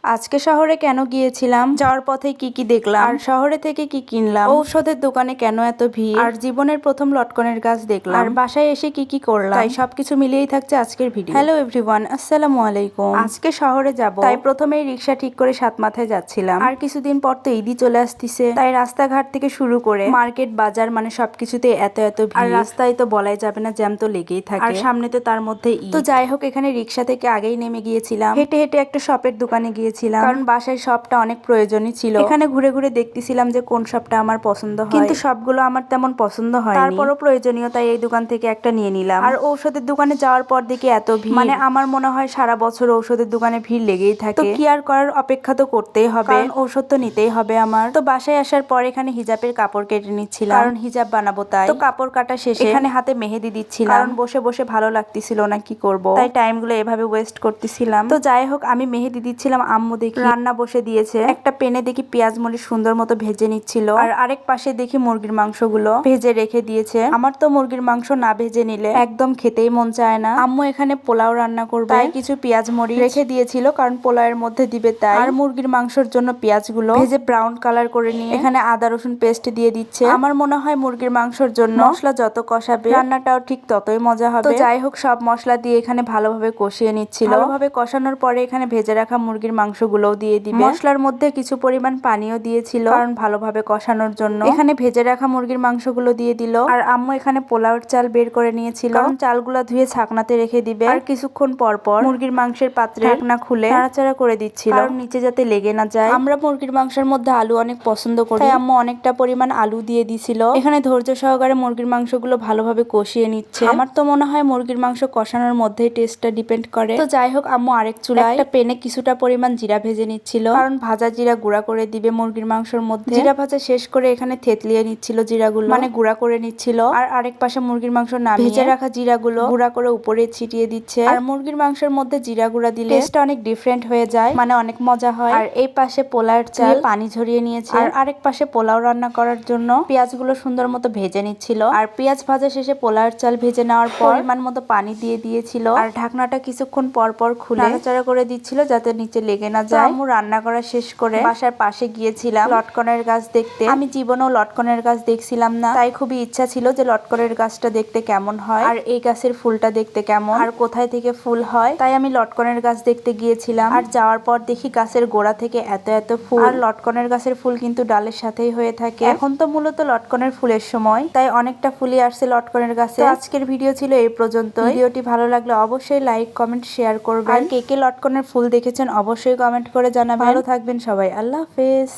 আজকে শহরে কেন গিয়েছিলাম, যাওয়ার পথে কি কি দেখলাম, আর শহরে থেকে কি কিনলাম, ঔষধের দোকানে কেন এত ভিড়, আর জীবনের প্রথম লটকনের গাছ দেখলাম, আর বাসায় এসে কি কি করলাম, তাই সবকিছু মিলিয়েই থাকছে আজকের ভিডিও। হ্যালো এভরিওয়ান, আসসালামু আলাইকুম। আজকে শহরে যাব, তাই প্রথমেই রিক্সা ঠিক করে সাতমাথায় যাচ্ছিলাম। আর কিছুদিন পর তো ঈদই চলে আসতেছে, তাই রাস্তাঘাট থেকে শুরু করে মার্কেট বাজার মানে সবকিছুতে এত ভিড়। আর রাস্তায় তো বলাই যাবে না, জ্যাম তো লেগেই থাকে, আর সামনে তো তার মধ্যে ঈদ। তো যাই হোক, এখানে রিক্সা থেকে আগেই নেমে গিয়েছিলাম, হেঁটে হেঁটে একটা শপের দোকানে গিয়েছিলাম, কারণ বাসায় শপটা অনেক প্রয়োজনই ছিল। এখানে ঘুরে ঘুরে দেখতেছিলাম যে কোন শপটা আমার পছন্দ হয়, কিন্তু সবগুলো আমার তেমন পছন্দ হয়। তারপরও প্রয়োজনীয় তাই এই দোকান থেকে একটা নিয়ে নিলাম। আর ঔষধের দোকানে যাওয়ার পর দেখি এত ভিড়, মানে আমার মনে হয় সারা বছর ঔষধের দোকানে ভিড় লেগেই থাকে। তো কি আর করার, অপেক্ষা তো করতেই হবে, কারণ ঔষধ তো নিতেই হবে আমার। তো বাসায় আসার পর এখানে হিজাবের কাপড় কেটে নিচ্ছিলাম, কারণ হিজাব বানাবো তাই। তো কাপড় কাটা শেষে এখানে হাতে মেহেদি দিচ্ছিলাম, কারণ বসে বসে ভালো লাগতেছিল না, কি করব, তাই টাইম গুলো এভাবে ওয়েস্ট করতেছিলাম। তো যাই হোক, আমি মেহেদি দিচ্ছিলাম, আম্মু দেখি রান্না বসে দিয়েছে। একটা পেনে দেখি পেঁয়াজ মরিচ সুন্দর মতো ভেজে নিচ্ছিল, আর আরেক পাশে দেখি মুরগির মাংসগুলো ভেজে রেখে দিয়েছে। আমার তো মুরগির মাংস না ভেজে নিলে একদম খেতেই মন চায় না। আম্মু এখানে পোলাও রান্না করবে, তাই কিছু পেঁয়াজ মরিচ রেখে দিয়েছিল, কারণ পোলাওয়ের মধ্যে দিবে তাই। আর মুরগির মাংসের জন্য পেঁয়াজগুলো ভেজে ব্রাউন কালার করে নিয়ে এখানে আদা রসুন পেস্ট দিয়ে দিচ্ছে। আমার মনে হয় মুরগির মাংসের জন্য মশলা যত কষাবে রান্নাটাও ঠিক ততই মজা হবে। তো যাই হোক, সব মশলা দিয়ে এখানে ভালোভাবে কষিয়ে নিচ্ছিল। ভালোভাবে কষানোর পরে এখানে ভেজে রাখা মুরগির মাংসগুলোও দিয়ে দিবে। মশলার মধ্যে কিছু পরিমাণ পানিও দিয়েছিল, কারণ ভালোভাবে কষানোর জন্য। এখানে ভেজে রাখা মুরগির মাংসগুলো দিয়ে দিল, আর আম্মু এখানে পোলাওর চাল বের করে নিয়েছিল, কারণ চালগুলা ধুয়ে ছাকনাতে রেখে দিবে। আর কিছুক্ষণ পর পর মুরগির মাংসের পাত্রে ঢাকনা খুলে নাড়াচাড়া করে দিচ্ছিল, কারণ নিচে যাতে লেগে না যায়। আমরা মুরগির মাংসের মধ্যে আলু অনেক পছন্দ করি, তাই আম্মু অনেকটা পরিমাণ আলু দিয়ে দিছিল। এখানে ধৈর্য সহকারে মুরগির মাংসগুলো ভালোভাবে কষিয়ে নিচ্ছে। আমার তো মনে হয় মুরগির মাংস কষানোর মধ্যেই টেস্টটা ডিপেন্ড করে। তো যাই হোক, আম্মু আরেক চুলায় একটা পেনে কিছুটা পরিমাণ জিরা ভেজে নিচ্ছিল, কারণ ভাজা জিরা গুঁড়া করে দিবে মুরগির মাংসের মধ্যে। জিরা ভাজা শেষ করে এখানে থেতলিয়ে নিচ্ছিল জিরাগুলো, মানে গুঁড়া করে নিচ্ছিল। আর আরেক পাশে মুরগির মাংস নামিয়ে ভেজে রাখা জিরাগুলো গুঁড়া করে উপরে ছিটিয়ে দিচ্ছে। আর মুরগির মাংসের মধ্যে জিরা গুঁড়া দিলে টেস্টটা অনেক ডিফারেন্ট হয়ে যায়, মানে অনেক মজা হয়। আর এই পাশে পোলাওর চাল পানি ঝরিয়ে নিয়েছে, আর আরেক পাশে পোলাও রান্না করার জন্য পেঁয়াজগুলো সুন্দর মতো ভেজে নিচ্ছিল। আর পেঁয়াজ ভাজা শেষে পোলাওর চাল ভেজে নেওয়ার পর পরিমাণ মতো পানি দিয়ে দিয়েছিল, আর ঢাকনাটা কিছুক্ষণ পর পর খুলে নাড়াচাড়া করে দিচ্ছিল যাতে নিচে লেগে না যায়। আম্মু রান্না করা শেষ করে বাসার পাশে গিয়েছিলাম লটকনের গাছ দেখতে। আমি জীবনেও লটকনের গাছ দেখছিলাম না, তাই খুবই ইচ্ছা ছিল যে লটকনের গাছটা দেখতে কেমন হয়, আর এই গাছের ফুলটা দেখতে কেমন, আর কোথায় থেকে ফুল হয়। তাই আমি লটকনের গাছ দেখতে গিয়েছিলাম, আর যাওয়ার পর দেখি গাছের গোড়া থেকে এত ফুল। আর লটকনের গাছের ফুল কিন্তু ডালের সাথেই হয়ে থাকে। এখন তো মূলত লটকনের ফুলের সময়, তাই অনেকটা ফুলই আসছে লটকনের গাছে। আজকের ভিডিও ছিল এই পর্যন্ত। ভিডিওটি ভালো লাগলে অবশ্যই লাইক কমেন্ট শেয়ার করবেন, আর কে কে লটকনের ফুল দেখেছেন অবশ্যই কমেন্ট করে জানাবেন। ভালো থাকবেন সবাই, আল্লাহ হাফেজ।